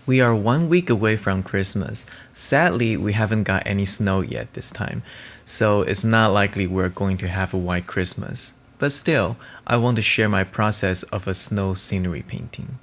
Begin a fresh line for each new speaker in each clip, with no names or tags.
We are 1 week away from Christmas. Sadly, we haven't got any snow yet this time, so it's not likely we're going to have a white Christmas. But still, I want to share my process of a snow scenery painting.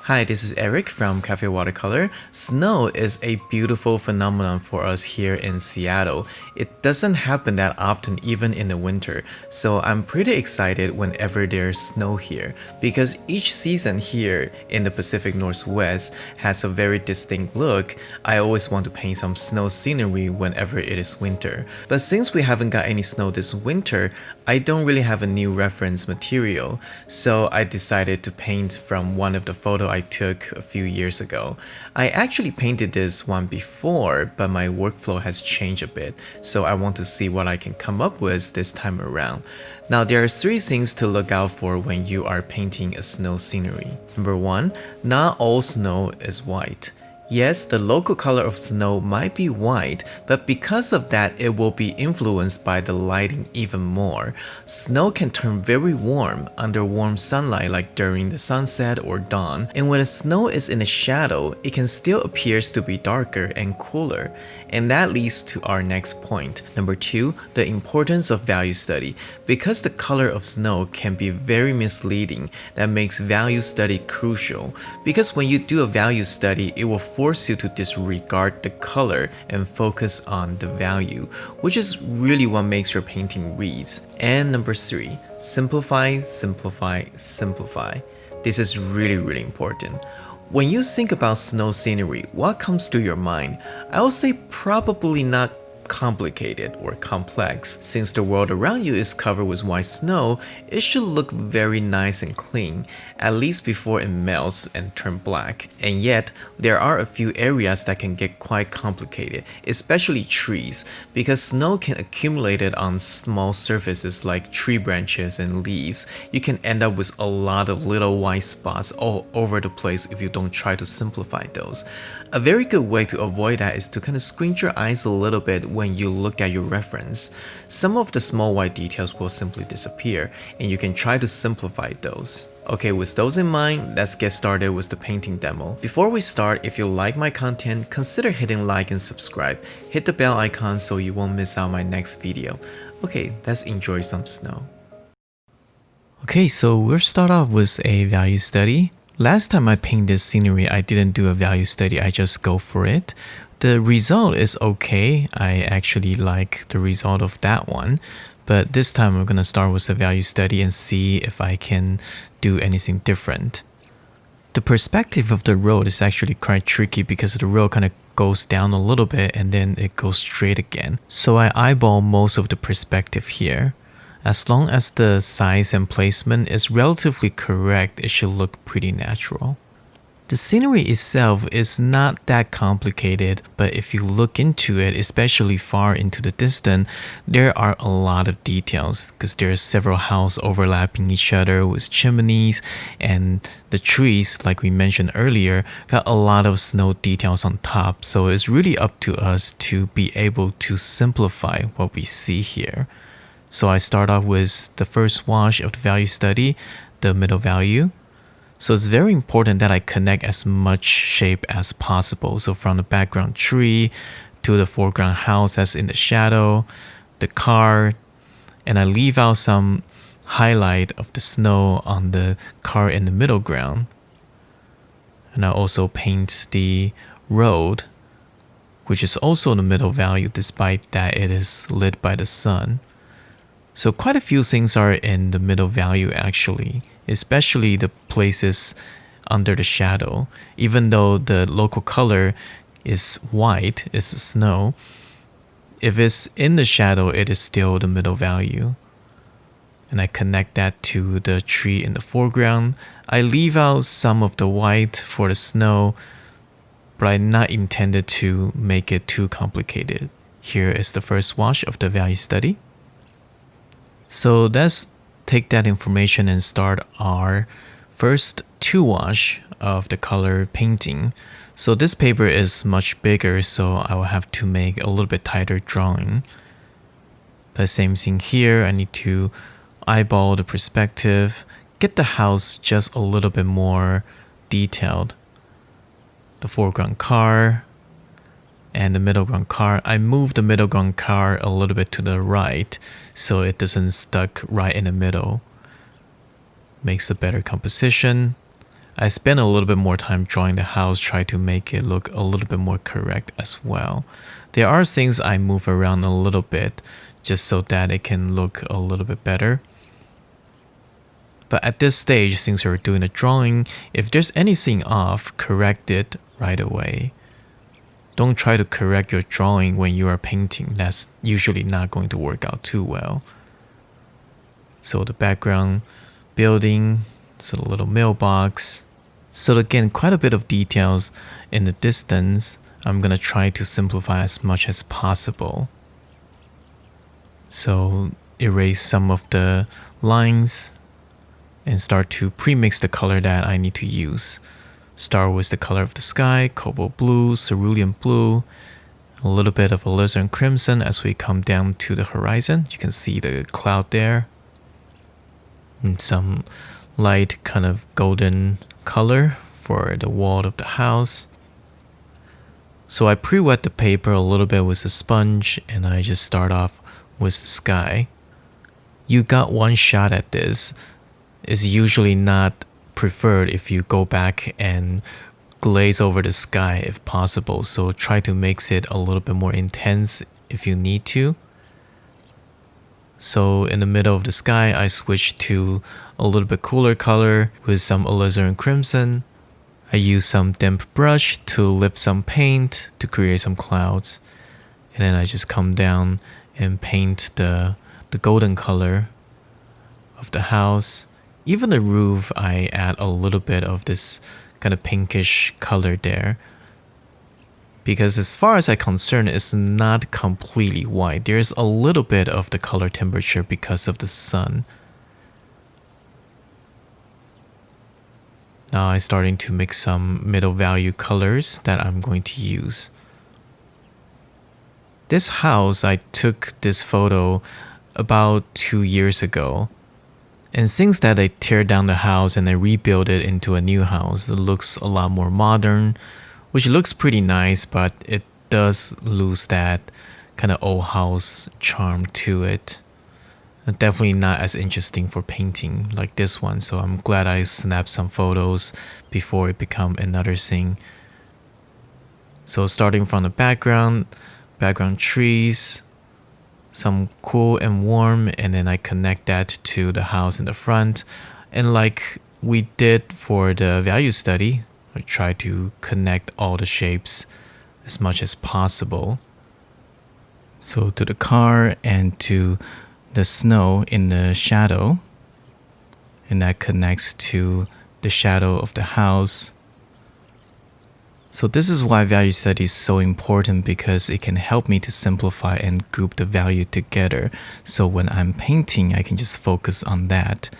Hi, this is Eric from Cafe Watercolor. Snow is a beautiful phenomenon for us here in Seattle. It doesn't happen that often even in the winter, so I'm pretty excited whenever there's snow here because each season here in the Pacific Northwest has a very distinct look. I always want to paint some snow scenery whenever it is winter. But since we haven't got any snow this winter, I don't really have a new reference material, so I decided to paint from one of the photos I took a few years ago. I actually painted this one before, but my workflow has changed a bit, so I want to see what I can come up with this time around. Now there are 3 things to look out for when you are painting a snow scenery. Number 1, not all snow is white. Yes, the local color of snow might be white, but because of that, it will be influenced by the lighting even more. Snow can turn very warm under warm sunlight like during the sunset or dawn, and when the snow is in the shadow, it can still appear to be darker and cooler. And that leads to our next point. Number 2, the importance of value study. Because the color of snow can be very misleading, that makes value study crucial. Because when you do a value study, it will force you to disregard the color and focus on the value, which is really what makes your painting reads. And number 3, simplify, simplify, simplify. This is really important. When you think about snow scenery, what comes to your mind? I would say probably not complicated or complex. Since the world around you is covered with white snow, it should look very nice and clean, at least before it melts and turns black. And yet, there are a few areas that can get quite complicated, especially trees, because snow can accumulate it on small surfaces like tree branches and leaves. You can end up with a lot of little white spots all over the place if you don't try to simplify those. A very good way to avoid that is to kind of squint your eyes a little bit when you look at your reference. Some of the small white details will simply disappear, and you can try to simplify those. Okay, with those in mind, let's get started with the painting demo. Before we start, if you like my content, consider hitting like and subscribe. Hit the bell icon so you won't miss out my next video. Okay, let's enjoy some snow. Okay, so we'll start off with a value study. Last time I painted this scenery, I didn't do a value study, I just go for it. The result is okay. I actually like the result of that one. But this time I'm gonna start with a value study and see if I can do anything different. The perspective of the road is actually quite tricky because the road kind of goes down a little bit and then it goes straight again. So I eyeball most of the perspective here. As long as the size and placement is relatively correct, it should look pretty natural. The scenery itself is not that complicated, but if you look into it, especially far into the distance, there are a lot of details because there are several houses overlapping each other with chimneys, and the trees, like we mentioned earlier, got a lot of snow details on top, so it's really up to us to be able to simplify what we see here. So I start off with the first wash of the value study, the middle value. So it's very important that I connect as much shape as possible. So from the background tree to the foreground house that's in the shadow, the car, and I leave out some highlight of the snow on the car in the middle ground. And I also paint the road, which is also the middle value despite that it is lit by the sun. So quite a few things are in the middle value actually, especially the places under the shadow. Even though the local color is white, it's snow, if it's in the shadow, it is still the middle value. And I connect that to the tree in the foreground. I leave out some of the white for the snow, but I'm not intended to make it too complicated. Here is the first wash of the value study. So let's take that information and start our first 2 wash of the color painting. So this paper is much bigger, so I will have to make a little bit tighter drawing. The same thing here, I need to eyeball the perspective, get the house just a little bit more detailed. The foreground car and the middle ground car. I moved the middle ground car a little bit to the right so it doesn't stuck right in the middle. Makes a better composition. I spent a little bit more time drawing the house, try to make it look a little bit more correct as well. There are things I move around a little bit just so that it can look a little bit better. But at this stage, since we're doing the drawing, if there's anything off, correct it right away. Don't try to correct your drawing when you are painting. That's usually not going to work out too well. So the background building, so the little mailbox. So again, quite a bit of details in the distance. I'm gonna try to simplify as much as possible. So erase some of the lines and start to pre-mix the color that I need to use. Start with the color of the sky, cobalt blue, cerulean blue, a little bit of alizarin crimson as we come down to the horizon. You can see the cloud there. And some light kind of golden color for the wall of the house. So I pre-wet the paper a little bit with a sponge and I just start off with the sky. You got one shot at this. It's usually not preferred if you go back and glaze over the sky if possible. So try to make it a little bit more intense if you need to. So in the middle of the sky, I switched to a little bit cooler color with some alizarin crimson. I use some damp brush to lift some paint to create some clouds. And then I just come down and paint the golden color of the house. Even the roof, I add a little bit of this kind of pinkish color there. Because as far as I'm concerned, it's not completely white. There's a little bit of the color temperature because of the sun. Now I'm starting to mix some middle value colors that I'm going to use. This house, I took this photo about 2 years ago. And since that I tear down the house and I rebuild it into a new house, it looks a lot more modern, which looks pretty nice, but it does lose that kind of old house charm to it. Definitely not as interesting for painting like this one, so I'm glad I snapped some photos before it become another thing. So starting from the background trees, some cool and warm, and then I connect that to the house in the front. And like we did for the value study, I try to connect all the shapes as much as possible. So to the car and to the snow in the shadow, and that connects to the shadow of the house. So this is why value study is so important, because it can help me to simplify and group the value together. So when I'm painting, I can just focus on that.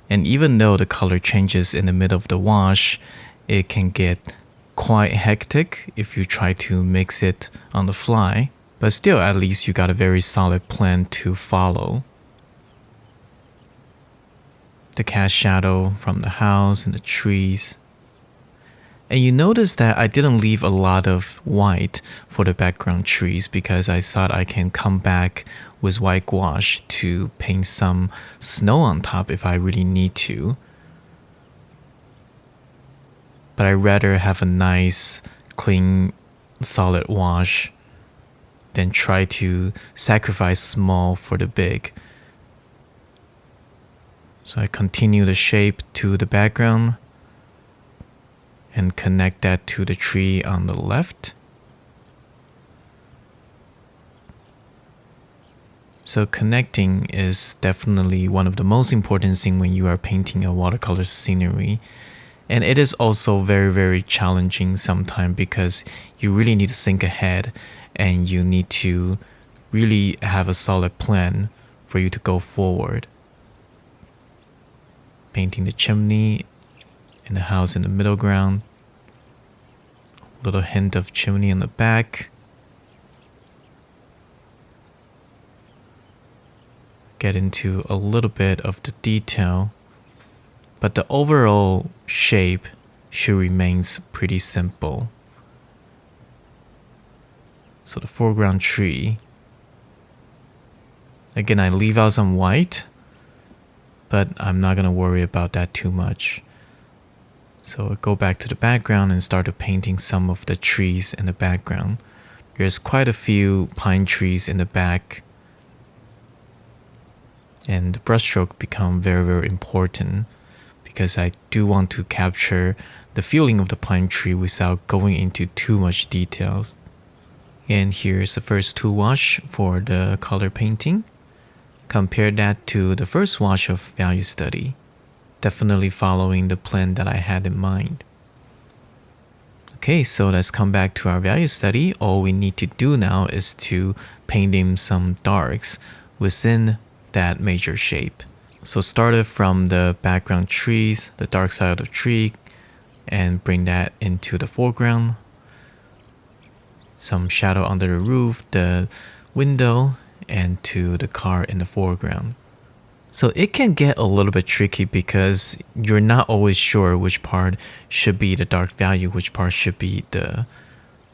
And even though the color changes in the middle of the wash, it can get quite hectic if you try to mix it on the fly. But still, at least you got a very solid plan to follow. The cast shadow from the house and the trees. And you notice that I didn't leave a lot of white for the background trees because I thought I can come back with white gouache to paint some snow on top if I really need to. But I'd rather have a nice, clean, solid wash than try to sacrifice small for the big. So I continue the shape to the background and connect that to the tree on the left. So connecting is definitely one of the most important things when you are painting a watercolor scenery. And it is also very, very challenging sometimes because you really need to think ahead and you need to really have a solid plan for you to go forward. Painting the chimney and the house in the middle ground. Little hint of chimney in the back. Get into a little bit of the detail but the overall shape should remain pretty simple. So the foreground tree, again, I leave out some white, but I'm not gonna worry about that too much. So I go back to the background and start painting some of the trees in the background. There's quite a few pine trees in the back, and the brushstroke become very, very important because I do want to capture the feeling of the pine tree without going into too much details. And here's the first 2 wash for the color painting. Compare that to the first wash of value study. Definitely following the plan that I had in mind. Okay, so let's come back to our value study. All we need to do now is to paint in some darks within that major shape. So started from the background trees, the dark side of the tree, and bring that into the foreground. Some shadow under the roof, the window, and to the car in the foreground. So it can get a little bit tricky because you're not always sure which part should be the dark value, which part should be the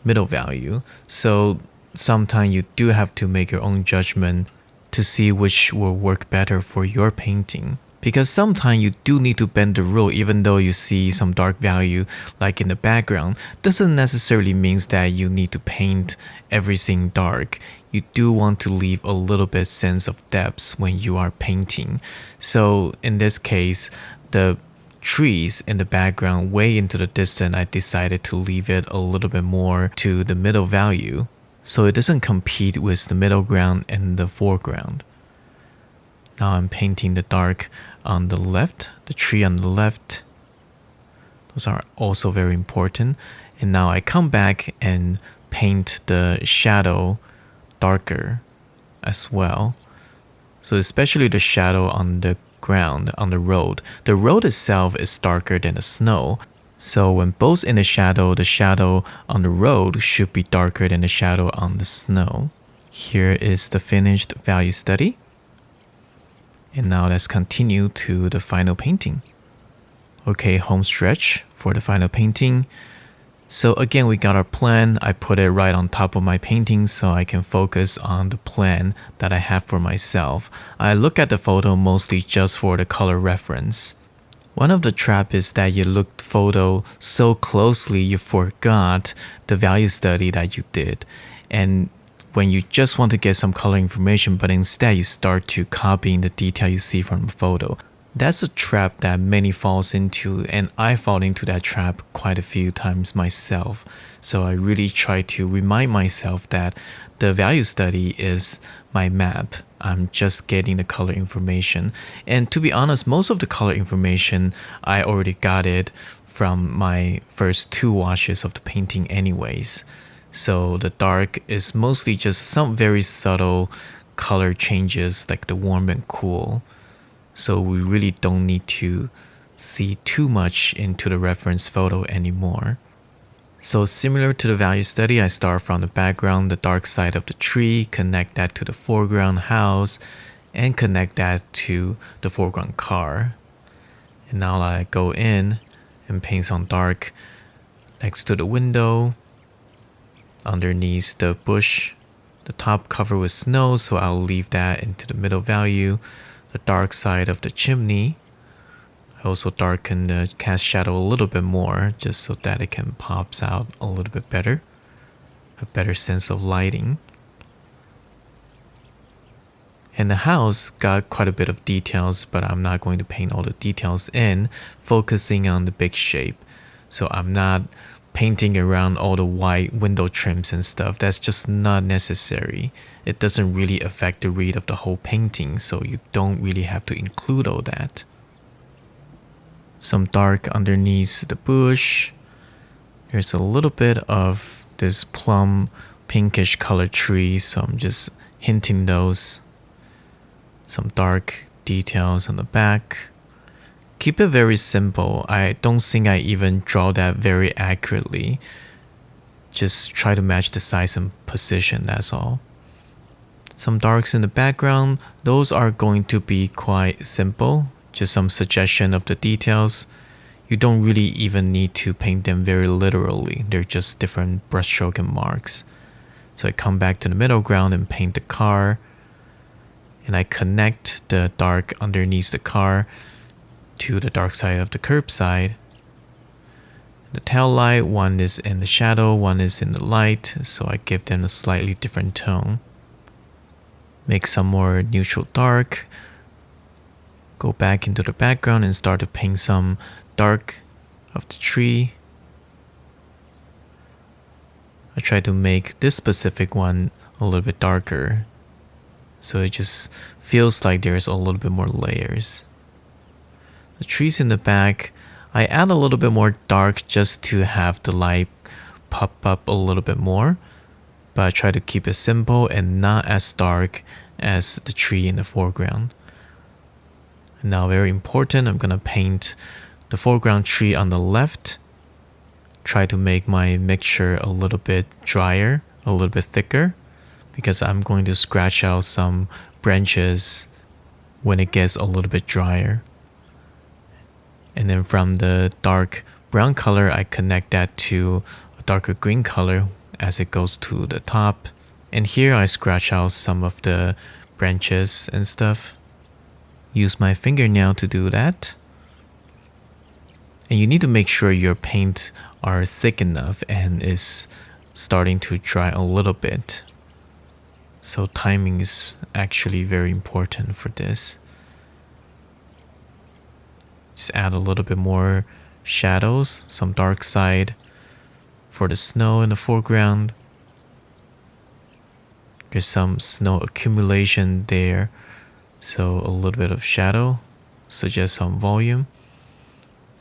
middle value. So sometimes you do have to make your own judgment to see which will work better for your painting. Because sometimes you do need to bend the rule, even though you see some dark value like in the background, doesn't necessarily mean that you need to paint everything dark. You do want to leave a little bit sense of depth when you are painting. So in this case, the trees in the background way into the distance, I decided to leave it a little bit more to the middle value, so it doesn't compete with the middle ground and the foreground. Now I'm painting the dark on the left, the tree on the left. Those are also very important. And now I come back and paint the shadow darker as well. So especially the shadow on the ground, on the road. The road itself is darker than the snow. So when both in the shadow on the road should be darker than the shadow on the snow. Here is the finished value study. And now let's continue to the final painting. Okay, home stretch for the final painting. So again, we got our plan. I put it right on top of my painting so I can focus on the plan that I have for myself. I look at the photo mostly just for the color reference. One of the traps is that you looked photo so closely you forgot the value study that you did. And when you just want to get some color information, but instead you start to copying the detail you see from the photo. That's a trap that many falls into, and I fall into that trap quite a few times myself. So I really try to remind myself that the value study is my map. I'm just getting the color information. And to be honest, most of the color information, I already got it from my first 2 washes of the painting anyways. So the dark is mostly just some very subtle color changes like the warm and cool. So we really don't need to see too much into the reference photo anymore. So similar to the value study, I start from the background, the dark side of the tree, connect that to the foreground house, and connect that to the foreground car. And now I go in and paint some dark next to the window, underneath the bush, the top covered with snow, so I'll leave that into the middle value. The dark side of the chimney, I also darken the cast shadow a little bit more just so that it can pops out a little bit better, a better sense of lighting. And the house got quite a bit of details, but I'm not going to paint all the details in, focusing on the big shape. So I'm not painting around all the white window trims and stuff. That's just not necessary. It doesn't really affect the read of the whole painting, so you don't really have to include all that. Some dark underneath the bush. There's a little bit of this plum pinkish color tree, so I'm just hinting those. Some dark details on the back. Keep it very simple. I don't think I even draw that very accurately. Just try to match the size and position, that's all. Some darks in the background. Those are going to be quite simple. just some suggestion of the details. You don't really even need to paint them very literally. They're just different brushstroke and marks. So I come back to the middle ground and paint the car. And I connect the dark underneath the car to the dark side of the curb side. The tail light, one is in the shadow, one is in the light, so I give them a slightly different tone. Make some more neutral dark. Go back into the background and start to paint some dark of the tree. I try to make this specific one a little bit darker, so it just feels like there's a little bit more layers. The trees in the back, I add a little bit more dark just to have the light pop up a little bit more, but I try to keep it simple and not as dark as the tree in the foreground. Now, very important, I'm gonna paint the foreground tree on the left. Try to make my mixture a little bit drier, a little bit thicker, because I'm going to scratch out some branches when it gets a little bit drier. And then from the dark brown color, I connect that to a darker green color as it goes to the top. And here I scratch out some of the branches and stuff. Use my fingernail to do that. And you need to make sure your paint are thick enough and is starting to dry a little bit. So timing is actually very important for this. Just add a little bit more shadows, some dark side for the snow in the foreground. There's some snow accumulation there, so a little bit of shadow suggests some volume.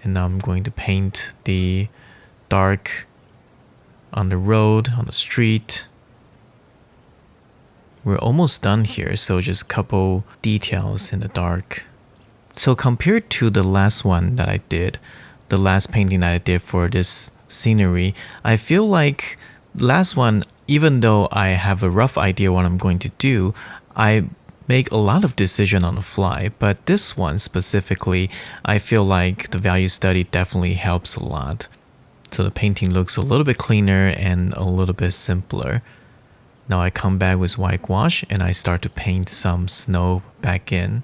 And now I'm going to paint the dark on the road, on the street. We're almost done here, so just a couple details in the dark. So compared to the last one that I did, the last painting that I did for this scenery, I feel like last one, even though I have a rough idea what I'm going to do, I make a lot of decision on the fly. But this one specifically, I feel like the value study definitely helps a lot. So the painting looks a little bit cleaner and a little bit simpler. Now I come back with white gouache and I start to paint some snow back in.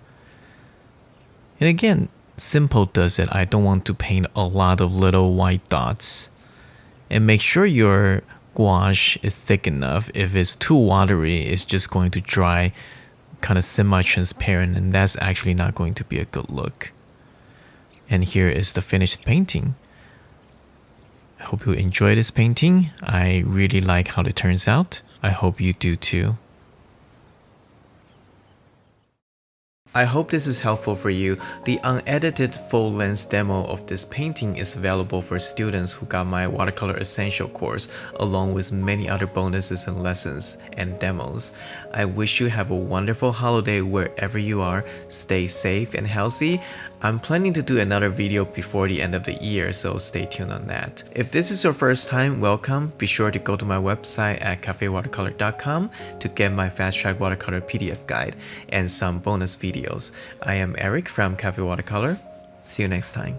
And again, simple does it. I don't want to paint a lot of little white dots. And make sure your gouache is thick enough. If it's too watery, it's just going to dry kind of semi-transparent, and that's actually not going to be a good look. And here is the finished painting. I hope you enjoy this painting. I really like how it turns out. I hope you do too. I hope this is helpful for you. The unedited full-length demo of this painting is available for students who got my Watercolor Essential course, along with many other bonuses and lessons and demos. I wish you have a wonderful holiday wherever you are. Stay safe and healthy. I'm planning to do another video before the end of the year, so stay tuned on that. If this is your first time, welcome. Be sure to go to my website at cafewatercolor.com to get my Fast Track Watercolor PDF guide and some bonus videos. I am Eric from Cafe Watercolor. See you next time.